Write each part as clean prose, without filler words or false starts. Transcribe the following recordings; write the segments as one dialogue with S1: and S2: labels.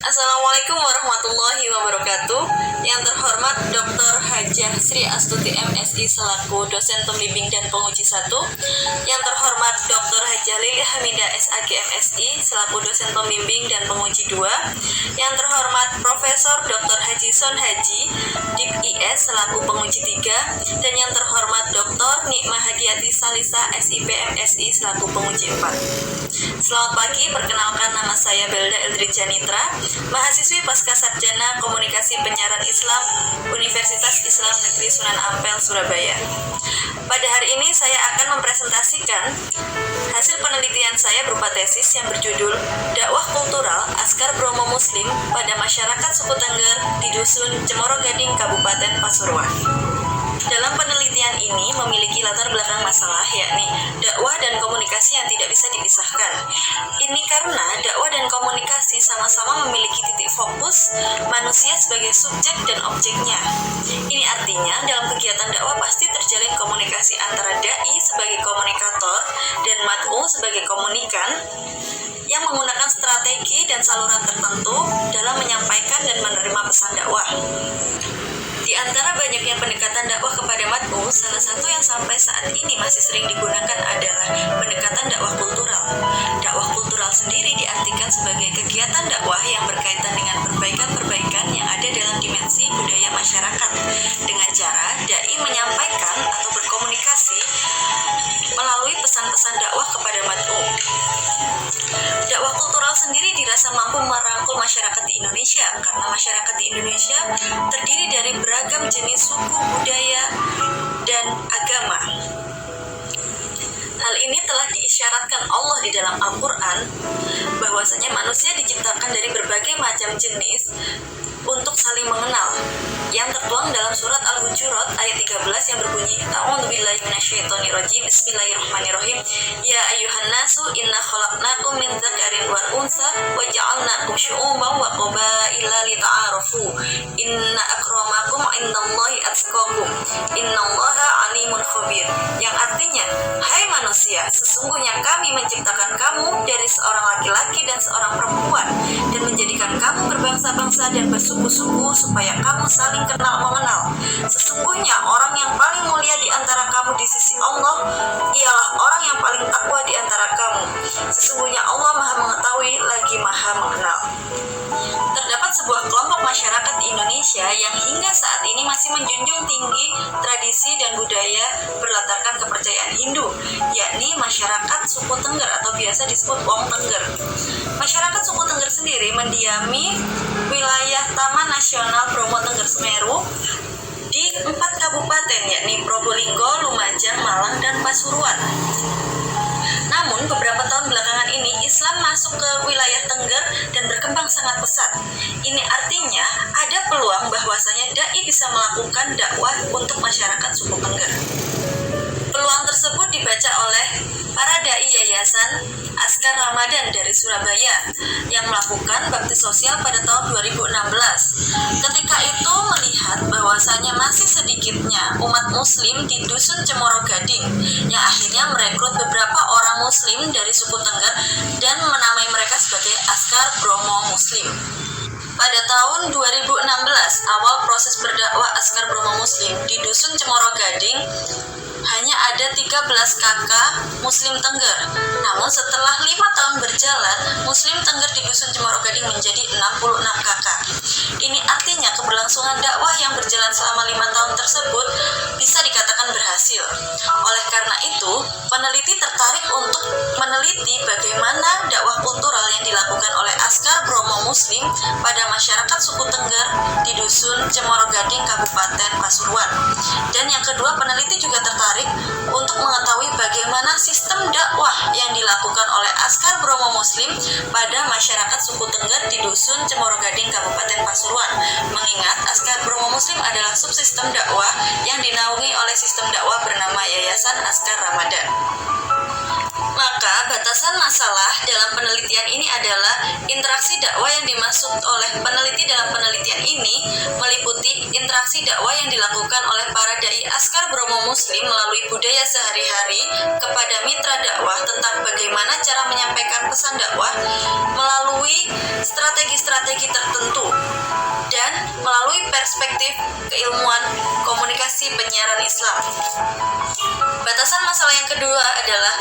S1: Assalamualaikum warahmatullahi wabarakatuh. Yang terhormat Dr. Hajah Sri Astuti MSI selaku dosen pembimbing dan penguji 1. Yang terhormat Dr. Hajah Lili Hamidah SAG MSI selaku dosen pembimbing dan penguji 2. Yang terhormat Profesor Dr. Haji Son Haji Dip IS selaku penguji 3. Dan yang terhormat Dr. Nikmah Hadiati Salisa SIP MSI selaku penguji 4. Selamat pagi, perkenalkan nama saya Belda Eldrid Janitra, mahasiswi Pasca Sarjana Komunikasi Penyiaran Islam Universitas Islam Negeri Sunan Ampel, Surabaya. Pada hari ini saya akan mempresentasikan hasil penelitian saya berupa tesis yang berjudul Dakwah Kultural Askar Bromo Muslim pada Masyarakat Suku Tengger di Dusun Cemoro Gading, Kabupaten Pasuruan. Dalam penelitian ini memiliki latar belakang masalah, yakni dakwah dan komunikasi yang tidak bisa dipisahkan. Ini karena dakwah dan komunikasi sama-sama memiliki titik fokus manusia sebagai subjek dan objeknya. Ini artinya dalam kegiatan dakwah pasti terjalin komunikasi antara dai sebagai komunikator dan mad'u sebagai komunikan yang menggunakan strategi dan saluran tertentu dalam menyampaikan dan menerima pesan dakwah. Di antara banyaknya pendekatan dakwah kepada mad'u, salah satu yang sampai saat ini masih sering digunakan adalah pendekatan dakwah kultural. Dakwah kultural sendiri diartikan sebagai kegiatan dakwah yang berkaitan dengan perbaikan-perbaikan yang ada dalam dimensi budaya masyarakat dengan cara dai menyampaikan atau berkomunikasi melalui pesan-pesan dakwah kepada mad'u. Dakwah kultural sendiri dirasa mampu merangkul masyarakat di Indonesia karena masyarakat di Indonesia terdiri dari beragam jenis suku, budaya, dan agama. Hal ini telah diisyaratkan Allah di dalam Al-Quran bahwasanya manusia diciptakan dari berbagai macam jenis untuk saling mengenal, yang tertuang dalam surat Al-Hujurat ayat 13 yang berbunyi A'udzubillahi minasyaitonirrajim Bismillahirrahmanirrahim. Ya ayyuhan nasu inna khalaqnakum min dzakarin wal unsa wa ja'alnakum syu'uban wa qabaila lita'arafu inna akramakum indallahi atqakum innallaha alimun khabir, yang artinya, hai manusia, sesungguhnya kami menciptakan kamu dari seorang laki-laki dan seorang perempuan dan menjadikan kamu berbangsa-bangsa dan bersuku-suku supaya kamu saling kenal mengenal. Sesungguhnya orang yang paling mulia di antara kamu di sisi Allah ialah orang yang paling takwa di antara kamu. Sesungguhnya Allah Maha Mengetahui lagi Maha Mengenal. Terdapat sebuah kelompok masyarakat di Indonesia yang hingga saat ini masih menjunjung tinggi tradisi dan budaya berlatarkan kepercayaan Hindu, yakni masyarakat suku Tengger atau biasa disebut Wong Tengger. Masyarakat suku Tengger sendiri mendiami wilayah Taman Nasional Bromo Tengger Semeru di 4 kabupaten, yakni Probolinggo, Lumajang, Malang, dan Pasuruan. Namun beberapa tahun belakangan ini Islam masuk ke wilayah Tengger dan berkembang sangat pesat. Ini artinya ada peluang bahwasanya dai bisa melakukan dakwah untuk masyarakat suku Tengger. Peluang tersebut dibaca oleh para dai Yayasan Askar Ramadan dari Surabaya yang melakukan bakti sosial pada tahun 2016. Ketika itu melihat bahwasanya masih sedikitnya umat muslim di Dusun Cemoro Gading yang akhirnya merekrut beberapa orang muslim dari suku Tengger dan menamai mereka sebagai Askar Bromo Muslim. Pada tahun 2016, awal proses berdakwah Askar Bromo Muslim di Dusun Cemoro Gading hanya ada 13 kakak Muslim Tengger. Namun setelah 5 tahun berjalan, Muslim Tengger di Dusun Cemoro Gading menjadi 66 kakak. Ini artinya keberlangsungan dakwah yang berjalan selama 5 tahun tersebut bisa dikatakan berhasil. Oleh karena itu, peneliti tertarik untuk meneliti bagaimana dakwah kultural yang dilakukan oleh Askar Bromo Muslim pada masyarakat suku Tengger di Dusun Cemoro Gading, Kabupaten Pasuruan. Dan yang kedua, peneliti juga tertarik untuk mengetahui bagaimana sistem dakwah yang dilakukan oleh Askar Bromo Muslim pada masyarakat suku Tengger di Dusun Cemoro Gading, Kabupaten Pasuruan. Mengingat Askar Bromo Muslim adalah subsistem dakwah yang dinaungi oleh sistem dakwah bernama Yayasan Askar Ramadan. Maka batasan masalah dalam penelitian ini adalah interaksi dakwah yang dimaksud oleh peneliti dalam penelitian ini meliputi interaksi dakwah yang dilakukan oleh para dai Askar Bromo Muslim melalui budaya sehari-hari kepada mitra dakwah tentang bagaimana cara menyampaikan pesan dakwah melalui strategi-strategi tertentu, dan melalui perspektif keilmuan komunikasi penyiaran Islam. Batasan masalah yang kedua adalah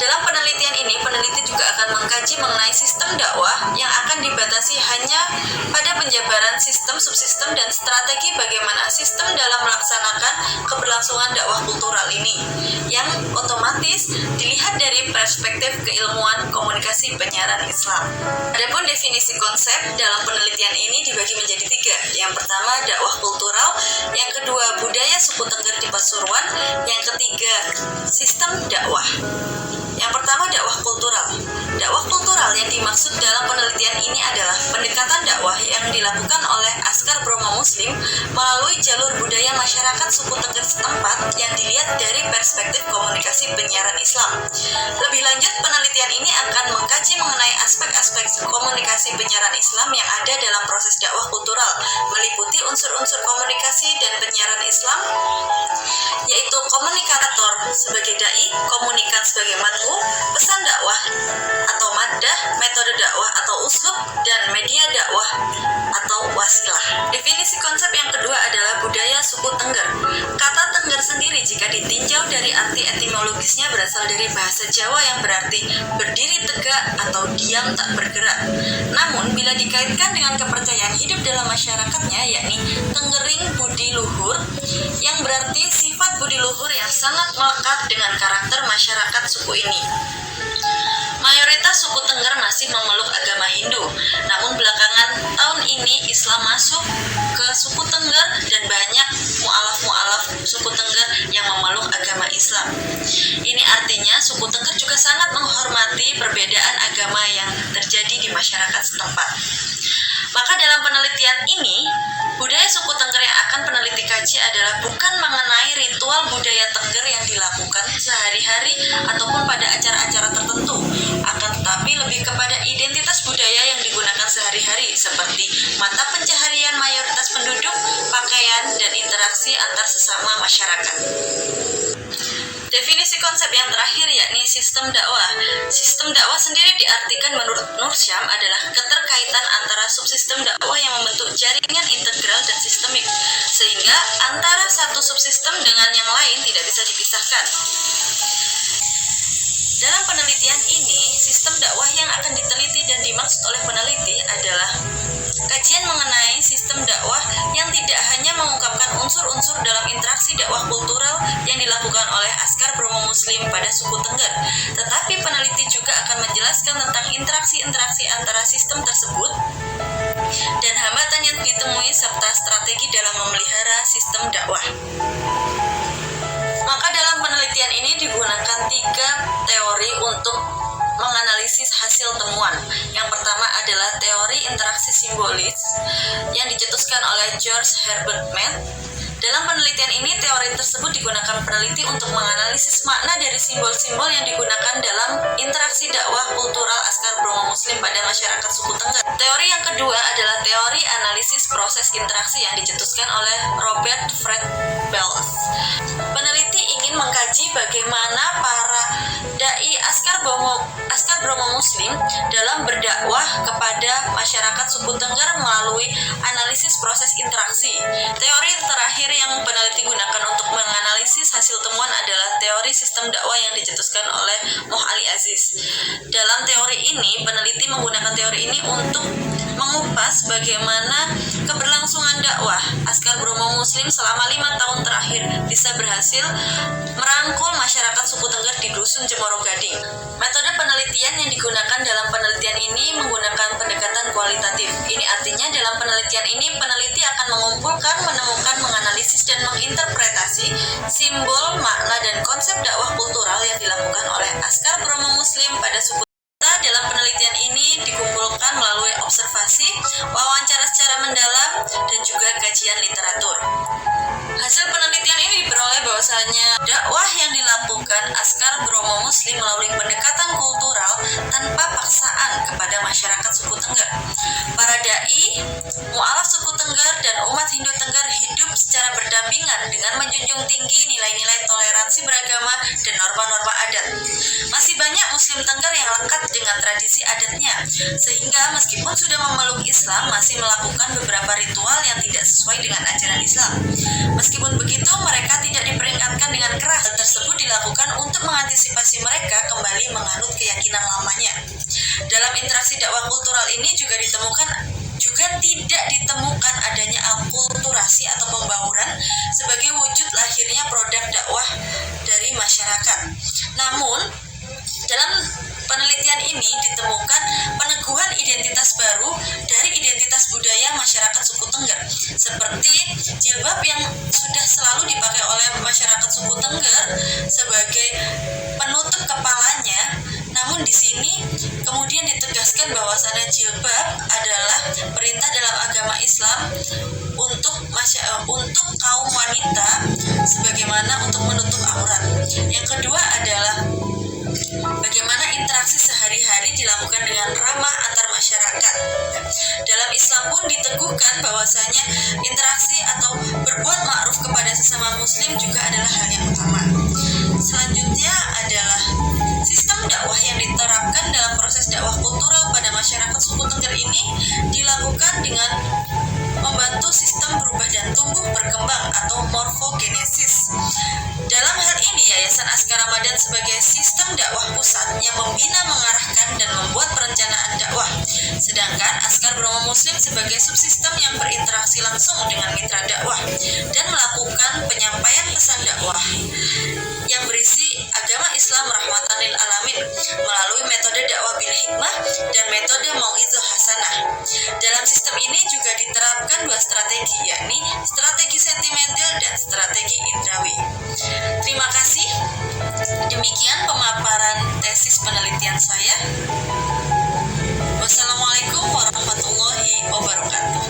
S1: dalam penelitian ini peneliti juga akan mengkaji mengenai sistem dakwah yang akan dibatasi hanya pada penjabaran sistem, subsistem, dan strategi bagaimana sistem dalam melaksanakan keberlangsungan dakwah kultural ini yang otomatis dilihat dari perspektif keilmuan komunikasi penyiaran Islam. Adapun definisi konsep dalam penelitian ini dibagi menjadi 3. Yang pertama dakwah kultural, yang kedua budaya suku Tengger di Pasuruan, yang ketiga sistem dakwah. Yang pertama dakwah kultural. Dakwah kultural yang dimaksud dalam penelitian ini adalah pendekatan dakwah yang dilakukan oleh Askar Bromo Muslim melalui jalur budaya masyarakat suku Tengger setempat yang dilihat dari perspektif komunikasi penyiaran Islam. Lebih lanjut, penelitian ini akan mengkaji mengenai aspek-aspek komunikasi penyiaran Islam yang ada dalam proses dakwah kultural, meliputi unsur-unsur komunikasi dan penyiaran Islam, yaitu komunikator sebagai dai, komunikan sebagai matbu, pesan dakwah atau maddah, metode dakwah atau uslub, dan media dakwah atau wasilah. Definisi konsep yang kedua adalah budaya suku Tengger. Kata Tengger sendiri jika ditinjau dari arti etimologisnya berasal dari bahasa Jawa yang berarti berdiri tegak atau diam tak bergerak. Namun bila dikaitkan dengan kepercayaan hidup dalam masyarakatnya, yakni Tenggering budi luhur, yang berarti sifat budi luhur yang sangat melekat dengan karakter masyarakat suku ini. Mayoritas suku Tengger masih memeluk agama Hindu, namun belakangan tahun ini Islam masuk ke suku Tengger dan banyak mu'alaf-mu'alaf suku Tengger yang memeluk agama Islam. Ini artinya suku Tengger juga sangat menghormati perbedaan agama yang terjadi di masyarakat setempat. Maka dalam penelitian ini, budaya suku Tengger yang akan peneliti kaji adalah bukan mengenai ritual budaya Tengger yang dilakukan sehari-hari ataupun pada acara-acara tertentu, akan tetapi lebih kepada identitas budaya yang digunakan sehari-hari seperti mata pencaharian mayoritas penduduk, pakaian, dan interaksi antar sesama masyarakat. Definisi konsep yang terakhir yakni sistem dakwah. Sistem dakwah sendiri diartikan menurut Nur Syam adalah keterkaitan antara subsistem dakwah yang membentuk jaringan integral dan sistemik, sehingga antara satu subsistem dengan yang lain tidak bisa dipisahkan. Dalam penelitian ini, sistem dakwah yang akan diteliti dan dimaksud oleh peneliti adalah kajian mengenai sistem dakwah yang tidak hanya mengungkapkan unsur-unsur dalam interaksi dakwah kultural yang dilakukan oleh Askar Bromo Muslim pada suku Tengger, tetapi peneliti juga akan menjelaskan tentang interaksi-interaksi antara sistem tersebut dan hambatan yang ditemui serta strategi dalam memelihara sistem dakwah. Maka dalam penelitian ini digunakan 3 teori untuk menganalisis hasil temuan. Yang pertama adalah teori interaksi simbolis yang dicetuskan oleh George Herbert Mead. Dalam penelitian ini, teori tersebut digunakan peneliti untuk menganalisis makna dari simbol-simbol yang digunakan dalam interaksi dakwah kultural Askar Bromo Muslim pada masyarakat suku Tengger. Teori yang kedua adalah teori analisis proses interaksi yang dicetuskan oleh Robert Fred Bells. Peneliti ingin mengkaji bagaimana para dai Askar Bromo Muslim dalam berdakwah kepada masyarakat suku Tengger melalui analisis proses interaksi. Teori terakhir yang peneliti gunakan untuk menganalisis hasil temuan adalah teori sistem dakwah yang dicetuskan oleh Moh Ali Aziz. Dalam teori ini, peneliti menggunakan teori ini untuk mengupas bagaimana keberlangsungan dakwah Askar Bromo Muslim selama 5 tahun terakhir bisa berhasil merangkul masyarakat suku Tengger di Dusun Cemoro Gading. Metode penelitian yang digunakan dalam penelitian ini menggunakan pendekatan kualitatif. Ini artinya dalam penelitian ini peneliti akan mengumpulkan, menemukan, menganalisis, dan menginterpretasi simbol, makna, dan konsep dakwah kultural yang dilakukan oleh Askar Bromo Muslim pada suku. Dalam penelitian ini dikumpulkan melalui observasi, wawancara secara mendalam, dan juga kajian literatur. Hasil penelitian ini diperoleh bahwasanya dakwah yang dilakukan Askar Bromo Muslim melalui pendekatan kultural tanpa paksaan kepada masyarakat suku Tengger. Para dai, mu'alaf suku Tengger, dan umat Hindu Tengger hidup secara berdampingan dengan menjunjung tinggi nilai-nilai toleransi beragama dan norma-norma adat. Masih banyak Muslim Tengger yang lekat dengan tradisi adatnya, Sehingga meskipun sudah memeluk Islam, masih melakukan beberapa ritual yang tidak sesuai dengan ajaran Islam. Meskipun begitu, mereka tidak diperingatkan dengan keras. Hal tersebut dilakukan untuk mengantisipasi mereka kembali menganut keyakinan lamanya. Dalam interaksi dakwah kultural ini juga tidak ditemukan adanya akulturasi atau pembauran sebagai wujud lahirnya produk dakwah dari masyarakat. Namun, dalam penelitian ini ditemukan peneguhan identitas baru dari identitas budaya masyarakat suku Tengger, seperti jilbab yang sudah selalu dipakai oleh masyarakat suku Tengger sebagai penutup kepalanya. Namun di sini kemudian ditegaskan bahwasannya jilbab adalah perintah dalam agama Islam untuk kaum wanita, sebagaimana untuk menutup aurat. Yang kedua adalah bagaimana interaksi sehari-hari dilakukan dengan ramah antar masyarakat. Dalam Islam pun diteguhkan bahwasanya interaksi atau berbuat ma'ruf kepada sesama muslim juga adalah hal yang utama. Selanjutnya adalah sistem dakwah yang diterapkan dalam proses dakwah kultural pada masyarakat suku Tengger ini dilakukan dengan membantu sistem berubah dan tumbuh berkembang atau morfogenesis. Dalam hal ini, Yayasan Askar Ramadan sebagai sistem dakwah pusat yang membina, mengarahkan, dan membuat perencanaan dakwah. Sedangkan Askar Bromo Muslim sebagai subsistem yang berinteraksi langsung dengan mitra dakwah dan melakukan penyampaian pesan dakwah yang berisi agama Islam rahmatan lil alamin melalui metode dakwah bil hikmah dan metode mau'izah hasanah. Dalam sistem ini juga diterapkan dua strategi, yakni strategi sentimental dan strategi indrawi. Terima kasih. Demikian pemaparan tesis penelitian saya. Wassalamualaikum warahmatullahi wabarakatuh.